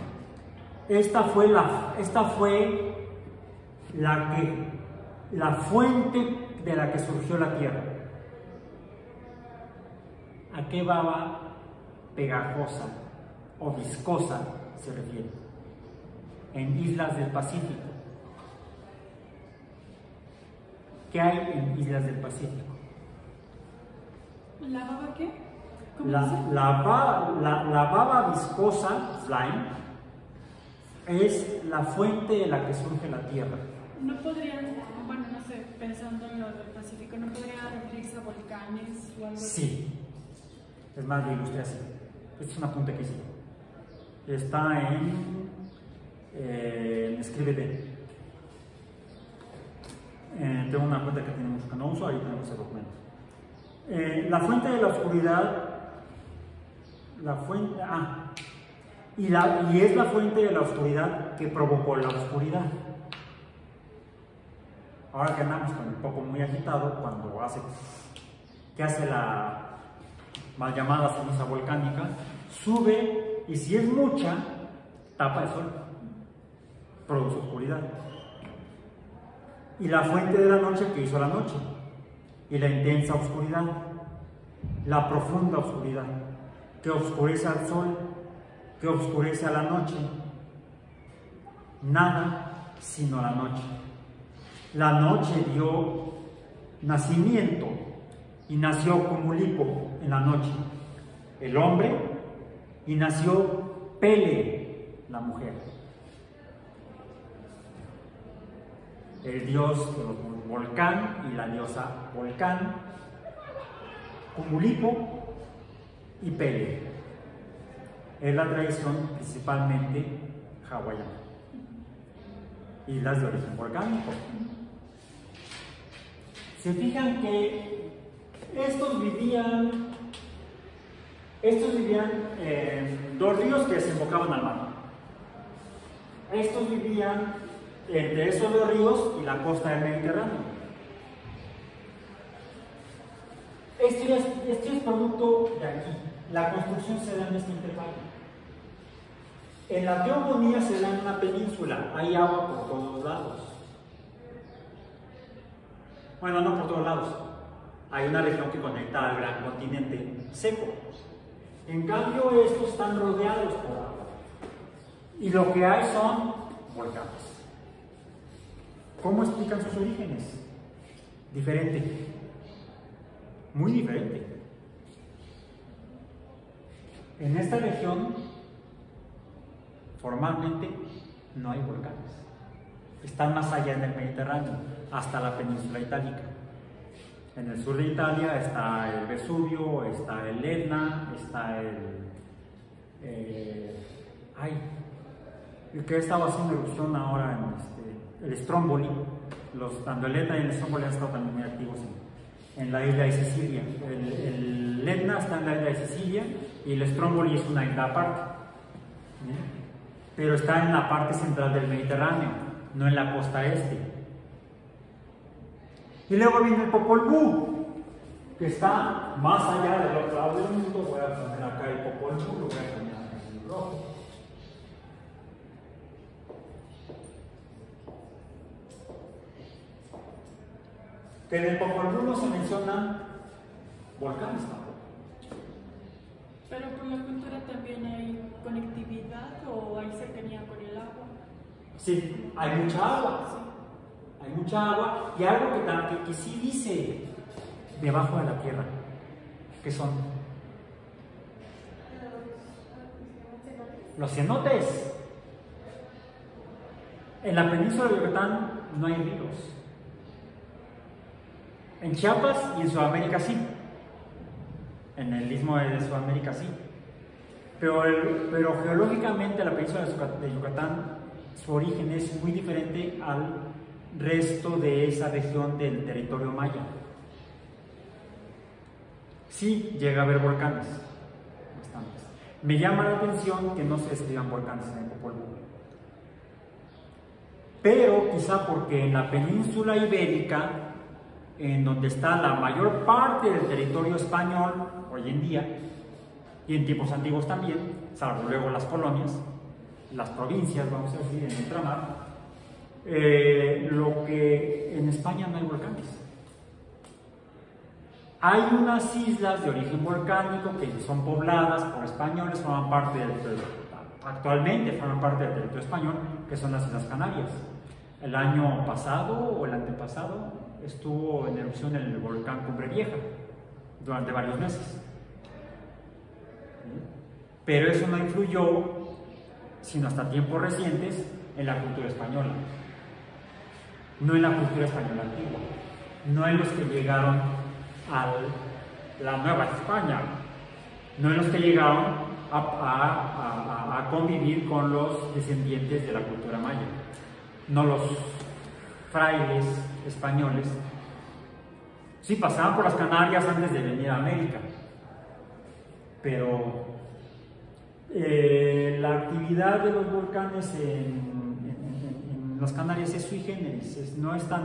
Esta fue la fuente de la que surgió la Tierra. ¿A qué baba pegajosa o viscosa se refiere? En islas del Pacífico. ¿Qué hay en islas del Pacífico? ¿La baba qué? ¿Cómo La baba viscosa, slime, es la fuente de la que surge la Tierra. No podrían, bueno, no sé, pensando en lo del Pacífico, ¿no podría referirse a volcanes o algo así? Sí. Es más, lo ilustré así. Este es un apunte que hice. Está en Escríbete. Tengo una cuenta que tiene mucho que no uso, ahí tenemos ese documento. La fuente de la oscuridad, y es la fuente de la oscuridad que provocó la oscuridad. Ahora que andamos con el poco muy agitado, cuando hace la mal llamada ceniza volcánica, sube y si es mucha, tapa el sol, produce oscuridad. Y la fuente de la noche que hizo la noche, y la intensa oscuridad, la profunda oscuridad, que oscurece al sol, que oscurece a la noche, nada sino la noche. La noche dio nacimiento y nació Cumulipo en la noche, el hombre, y nació Pele, la mujer. El dios del volcán y la diosa Volcán, Cumulipo y Pele. Es la tradición principalmente hawaiana. Islas de origen volcánico. Se fijan que estos vivían en 2 ríos que desembocaban al mar. Estos vivían entre esos 2 ríos y la costa del Mediterráneo. Esto es producto de aquí. La construcción se da en este intervalo. En la teogonía se da en una península, hay agua por todos lados. Bueno, no por todos lados. Hay una región que conecta al gran continente seco. En cambio, estos están rodeados por agua. Y lo que hay son volcanes. ¿Cómo explican sus orígenes? Diferente. Muy diferente. En esta región, formalmente, no hay volcanes. Están más allá en el Mediterráneo, hasta la península itálica. En el sur de Italia está el Vesubio, está el Etna, está el que estaba haciendo erupción ahora en el Stromboli. Tanto el Etna y el Stromboli han estado también muy activos en la isla de Sicilia. El Etna está en la isla de Sicilia y el Stromboli es una isla aparte. ¿Bien? Pero está en la parte central del Mediterráneo, no en la costa este. Y luego viene el Popol Vuh, que está más allá del otro lado del mundo. Voy a poner acá el Popol Vuh, lo voy a poner acá en rojo. Que en el Popol Vuh no se mencionan volcanes tampoco. Pero por la cultura también hay conectividad o hay cercanía con el agua. Sí, hay mucha agua. Hay mucha agua y algo que sí dice debajo de la tierra, que son los cenotes. En la península de Yucatán no hay ríos. En Chiapas y en Sudamérica sí. En el istmo de Sudamérica sí. Pero geológicamente la península de Yucatán, su origen es muy diferente al resto de esa región del territorio maya. Sí llega a haber volcanes, bastantes. Me llama la atención que no se describan volcanes en el Popol Vuh. Pero quizá porque en la península ibérica, en donde está la mayor parte del territorio español hoy en día, y en tiempos antiguos también, salvo luego las colonias, las provincias, vamos a decir, en ultramar, lo que en España no hay volcanes. Hay unas islas de origen volcánico que son pobladas por españoles, forman parte actualmente forman parte del territorio español, que son las Islas Canarias. El año pasado o el antepasado estuvo en erupción el volcán Cumbre Vieja durante varios meses. Pero eso no influyó, sino hasta tiempos recientes, en la cultura española. No en la cultura española antigua, no en los que llegaron a la Nueva España, no en los que llegaron a convivir con los descendientes de la cultura maya, no los frailes españoles. Sí, pasaban por las Canarias antes de venir a América, pero la actividad de los volcanes en las Canarias es sui generis, no es tan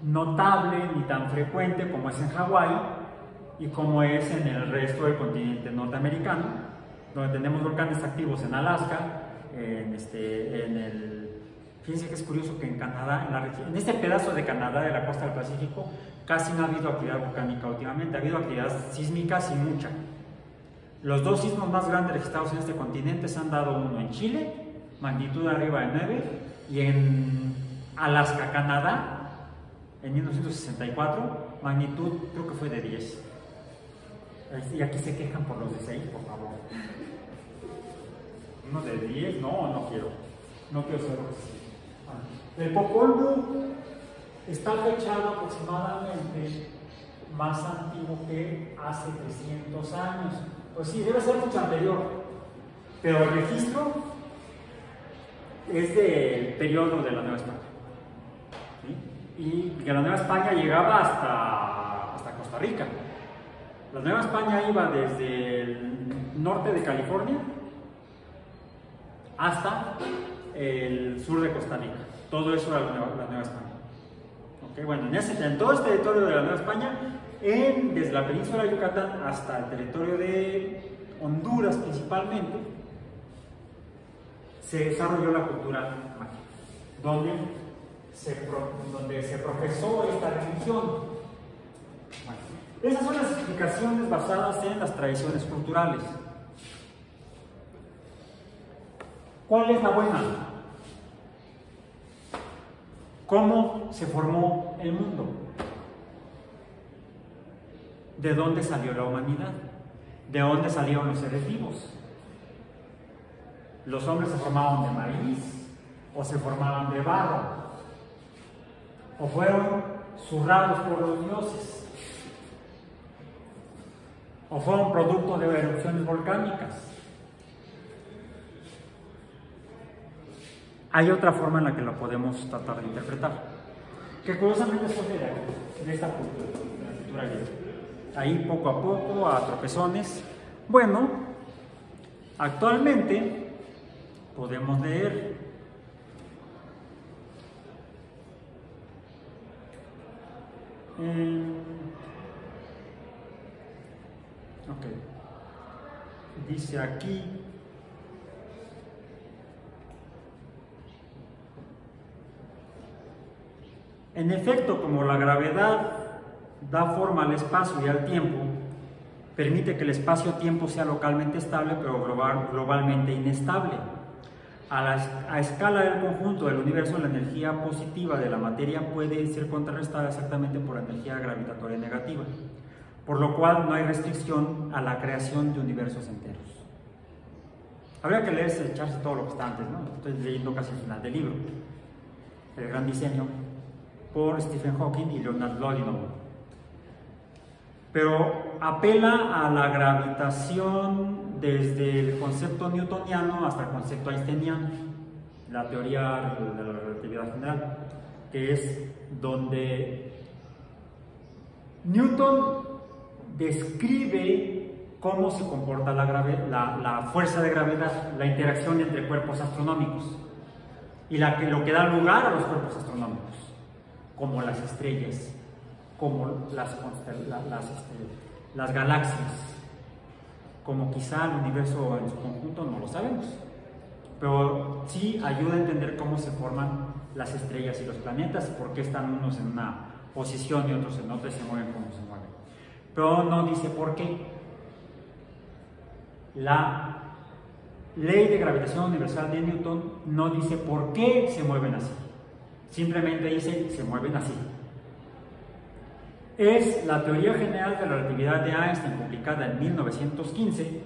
notable ni tan frecuente como es en Hawái y como es en el resto del continente norteamericano, donde tenemos volcanes activos en Alaska, fíjense que es curioso que en Canadá, en este pedazo de Canadá de la costa del Pacífico, casi no ha habido actividad volcánica últimamente, ha habido actividad sísmica y mucha. Los dos sismos más grandes registrados en este continente se han dado uno en Chile, magnitud arriba de 9, y en Alaska, Canadá, en 1964, magnitud creo que fue de 10. Y aquí se quejan por los de 6, por favor. ¿Uno de 10? No quiero. No quiero ser el Popol Vuh está fechado aproximadamente más antiguo que hace 300 años. Pues sí, debe ser mucho anterior, pero el registro es del periodo de la Nueva España. ¿Sí? Y que la Nueva España llegaba hasta Costa Rica. La Nueva España iba desde el norte de California hasta el sur de Costa Rica. Todo eso era la Nueva España. ¿Okay? Bueno, en todo este territorio de la Nueva España, desde la península de Yucatán hasta el territorio de Honduras principalmente, se desarrolló la cultura maya, donde se profesó esta religión. Bueno, esas son las explicaciones basadas en las tradiciones culturales. ¿Cuál es la buena? ¿Cómo se formó el mundo? ¿De dónde salió la humanidad? ¿De dónde salieron los seres vivos? ¿Los hombres se formaban de maíz? ¿O se formaban de barro? ¿O fueron zurrados por los dioses? ¿O fueron producto de erupciones volcánicas? Hay otra forma en la que lo podemos tratar de interpretar, que curiosamente surge de esta cultura, de la cultura griega. Ahí poco a poco, a tropezones. Bueno, actualmente podemos leer Ok. Dice aquí. En efecto, como la gravedad da forma al espacio y al tiempo, permite que el espacio-tiempo sea localmente estable, pero globalmente inestable. A escala del conjunto del universo, la energía positiva de la materia puede ser contrarrestada exactamente por la energía gravitatoria negativa, por lo cual no hay restricción a la creación de universos enteros. Habría que leerse, echarse todo lo que está antes, ¿no? Estoy leyendo casi el final del libro. El gran diseño, por Stephen Hawking y Leonard Lodinow. Pero apela a la gravitación desde el concepto newtoniano hasta el concepto einsteiniano, la teoría de la relatividad general, que es donde Newton describe cómo se comporta la fuerza de gravedad, la interacción entre cuerpos astronómicos y lo que da lugar a los cuerpos astronómicos, como las estrellas, como las galaxias, como quizá el universo en su conjunto, no lo sabemos, pero sí ayuda a entender cómo se forman las estrellas y los planetas, por qué están unos en una posición y otros en otra y se mueven como se mueven. Pero no dice por qué. La ley de gravitación universal de Newton no dice por qué se mueven así, simplemente dice se mueven así. Es la teoría general de la relatividad de Einstein, publicada en 1915,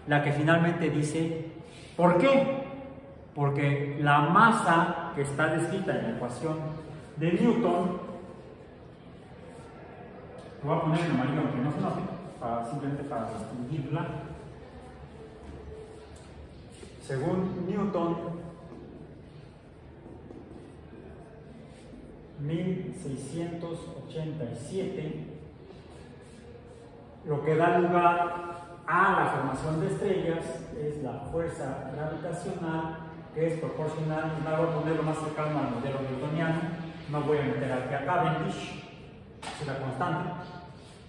la que finalmente dice ¿por qué? Porque la masa que está descrita en la ecuación de Newton, lo voy a poner en amarillo aunque no se note, simplemente para distinguirla. Según Newton, 1687, lo que da lugar a la formación de estrellas es la fuerza gravitacional, que es proporcional, y voy a ponerlo más cercano al modelo newtoniano, no voy a meter aquí a Cavendish, es la constante,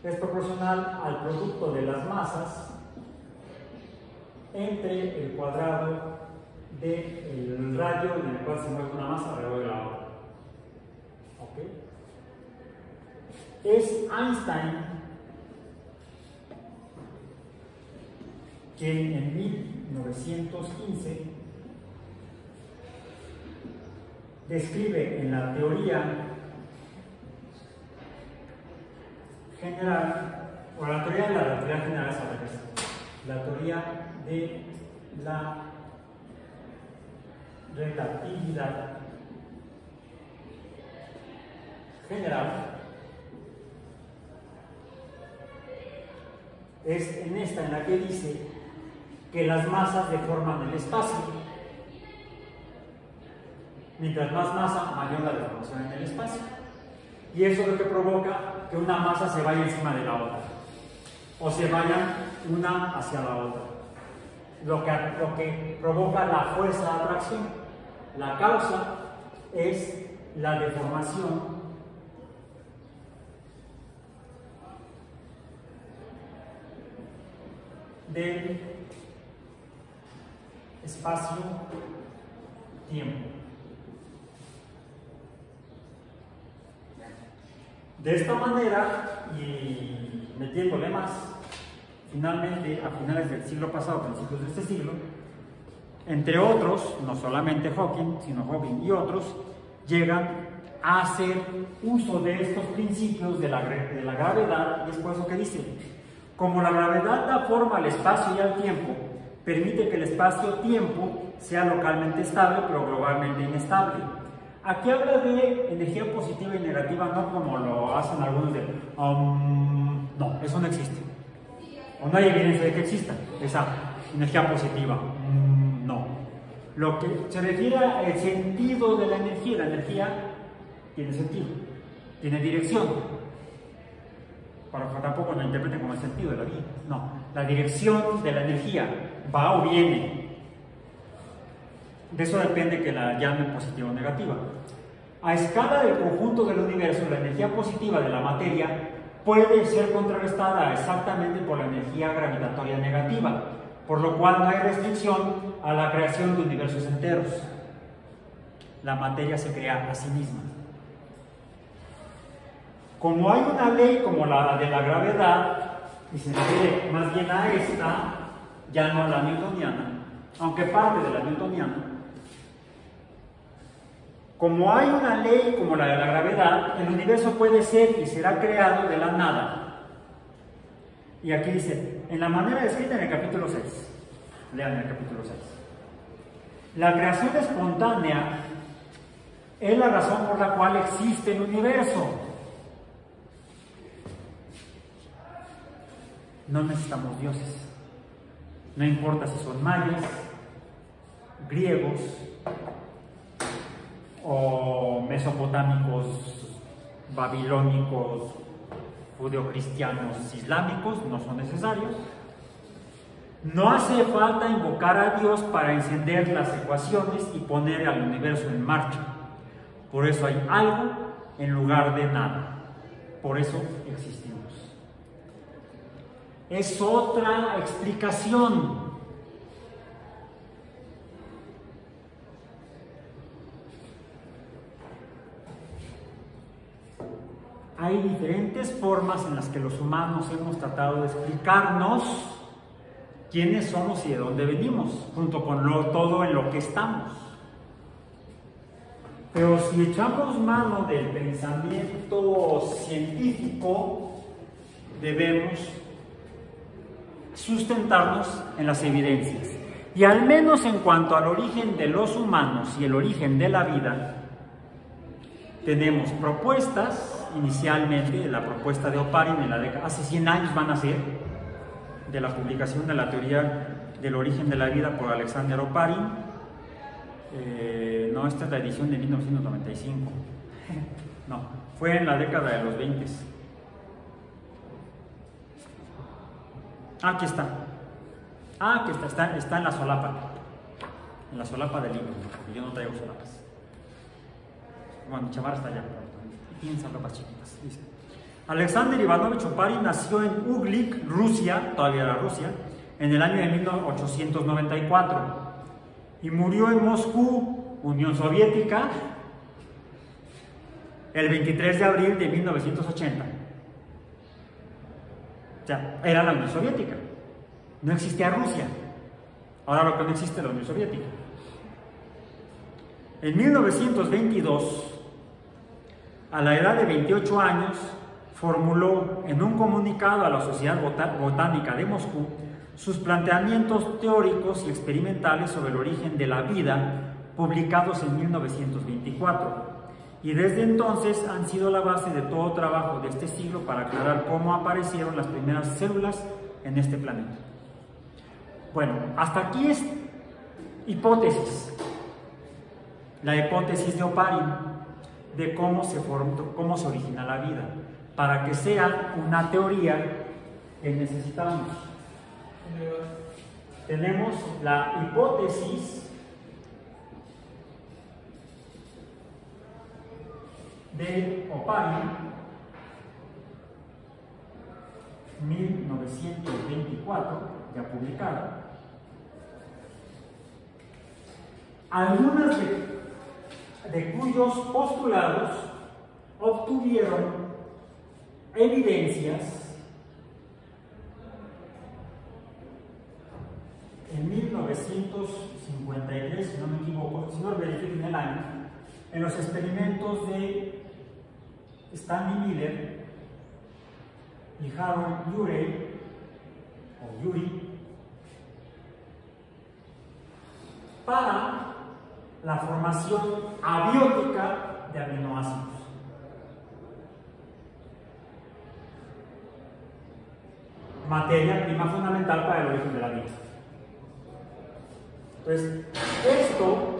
es proporcional al producto de las masas entre el cuadrado del radio en el cual se mueve una masa alrededor de la otra. ¿Okay? Es Einstein quien en 1915 describe en la teoría general, o la teoría de la relatividad general es al revés, la teoría de la relatividad general, es en esta en la que dice que las masas deforman el espacio. Mientras más masa, mayor la deformación en el espacio. Y eso es lo que provoca que una masa se vaya encima de la otra, o se vayan una hacia la otra. Lo que provoca la fuerza de atracción. La causa es la deformación del espacio-tiempo. De esta manera, y metiéndole más, finalmente, a finales del siglo pasado, principios de este siglo, entre otros, no solamente Hawking, sino Hawking y otros, llegan a hacer uso de estos principios de la gravedad, y es por eso que dice: como la gravedad da forma al espacio y al tiempo, permite que el espacio-tiempo sea localmente estable, pero globalmente inestable. Aquí habla de energía positiva y negativa, no como lo hacen algunos de no, eso no existe. O no hay evidencia de que exista esa energía positiva. No. Lo que se refiere al sentido de la energía tiene sentido, tiene dirección. Para que tampoco lo interpreten como el sentido de la vida. No, la dirección de la energía va o viene. De eso depende que la llamen positiva o negativa. A escala del conjunto del universo, la energía positiva de la materia puede ser contrarrestada exactamente por la energía gravitatoria negativa, por lo cual no hay restricción a la creación de universos enteros. La materia se crea a sí misma. Como hay una ley como la de la gravedad, y se refiere más bien a esta, ya no a la newtoniana, aunque parte de la newtoniana, como hay una ley como la de la gravedad, el universo puede ser y será creado de la nada. Y aquí dice, en la manera descrita en el capítulo 6, lean el capítulo 6. La creación espontánea es la razón por la cual existe el universo. No necesitamos dioses. No importa si son mayas, griegos o mesopotámicos, babilónicos, judeocristianos, islámicos, no son necesarios. No hace falta invocar a Dios para encender las ecuaciones y poner al universo en marcha. Por eso hay algo en lugar de nada. Por eso existimos. Es otra explicación. Hay diferentes formas en las que los humanos hemos tratado de explicarnos quiénes somos y de dónde venimos, junto con todo en lo que estamos. Pero si echamos mano del pensamiento científico, debemos sustentarnos en las evidencias. Y al menos en cuanto al origen de los humanos y el origen de la vida, tenemos propuestas. Inicialmente, la propuesta de Oparin en la década, hace 100 años van a ser, de la publicación de la teoría del origen de la vida por Alexander Oparin. No, esta es la edición de 1995. No, fue en la década de los 20. Aquí está. Aquí está en la solapa. En la solapa del libro, porque yo no traigo solapas. Bueno, mi chamarra está allá. Piensa ropas chiquitas. Dice: Alexander Ivanovich Oparin nació en Uglik, Rusia, todavía era Rusia, en el año de 1894 y murió en Moscú, Unión Soviética, el 23 de abril de 1980. O sea, era la Unión Soviética. No existía Rusia. Ahora lo que no existe es la Unión Soviética. En 1922, a la edad de 28 años, formuló en un comunicado a la Sociedad Botánica de Moscú sus planteamientos teóricos y experimentales sobre el origen de la vida, publicados en 1924, y desde entonces han sido la base de todo trabajo de este siglo para aclarar cómo aparecieron las primeras células en este planeta. Bueno, hasta aquí es hipótesis. La hipótesis de Oparin de cómo se origina la vida, para que sea una teoría que necesitamos. Tenemos la hipótesis de Oparin, 1924, ya publicada. Algunas de cuyos postulados obtuvieron evidencias en 1953, si no me equivoco, si no lo verifico en el año, en los experimentos de Stanley Miller y Harold Urey, para la formación abiótica de aminoácidos. Materia prima fundamental para el origen de la vida. Entonces, esto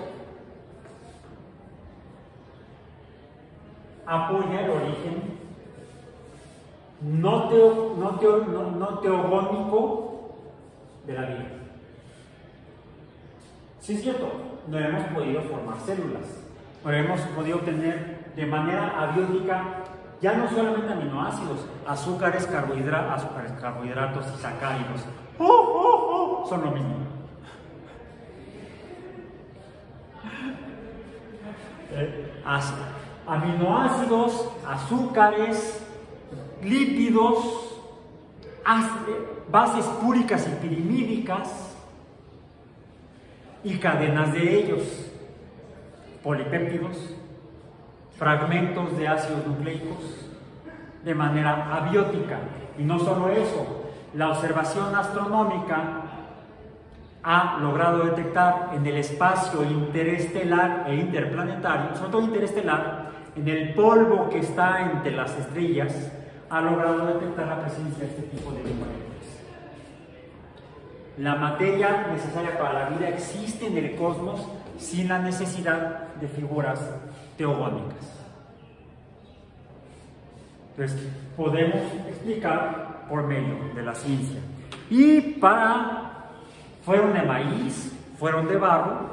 apoya el origen no teogónico de la vida. Sí es cierto, no hemos podido formar células, no hemos podido tener de manera abiótica ya no solamente aminoácidos, azúcares, carbohidratos y sacáridos. Son lo mismo. Aminoácidos, azúcares, lípidos, bases púricas y pirimídicas y cadenas de ellos, polipéptidos, fragmentos de ácidos nucleicos, de manera abiótica. Y no solo eso, la observación astronómica ha logrado detectar en el espacio interestelar e interplanetario, sobre todo interestelar, en el polvo que está entre las estrellas, ha logrado detectar la presencia de este tipo de componentes. La materia necesaria para la vida existe en el cosmos sin la necesidad de figuras teogónicas. Entonces, podemos explicar por medio de la ciencia. Y fueron de maíz, fueron de barro.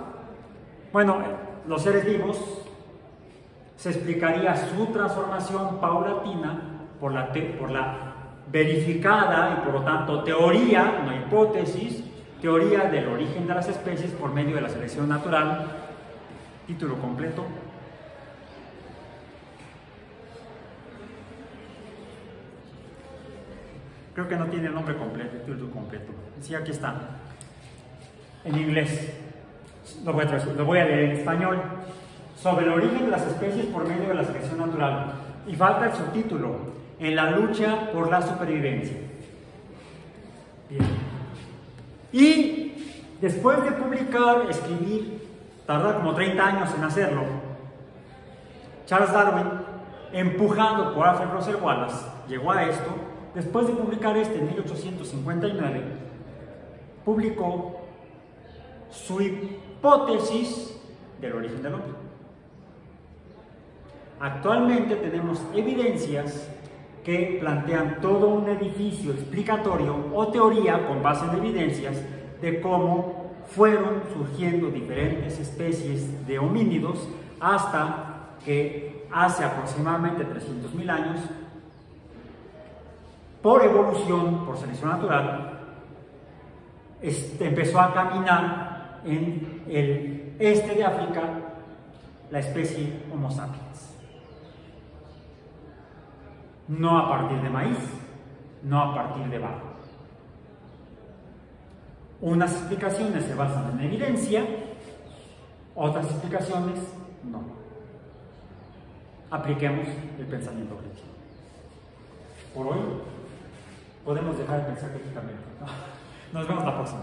Bueno, los seres vivos, se explicaría su transformación paulatina por la verificada y por lo tanto teoría, no hipótesis, teoría del origen de las especies por medio de la selección natural. Título completo. Creo que no tiene el nombre completo, el título completo. Sí, aquí está. En inglés. Lo voy a leer en español. Sobre el origen de las especies por medio de la selección natural. Y falta el subtítulo. En la lucha por la supervivencia. Bien. Y después de publicar, escribir, tarda como 30 años en hacerlo, Charles Darwin, empujado por Alfred Russel Wallace, llegó a esto. Después de publicar en 1859, publicó su hipótesis del origen del hombre. Actualmente tenemos evidencias que plantean todo un edificio explicatorio o teoría con base en evidencias de cómo fueron surgiendo diferentes especies de homínidos hasta que hace aproximadamente 300.000 años, por evolución, por selección natural, empezó a caminar en el este de África la especie Homo sapiens. No a partir de maíz, no a partir de barro. Unas explicaciones se basan en evidencia, otras explicaciones no. Apliquemos el pensamiento crítico. Por hoy podemos dejar de pensar críticamente. Nos vemos la próxima.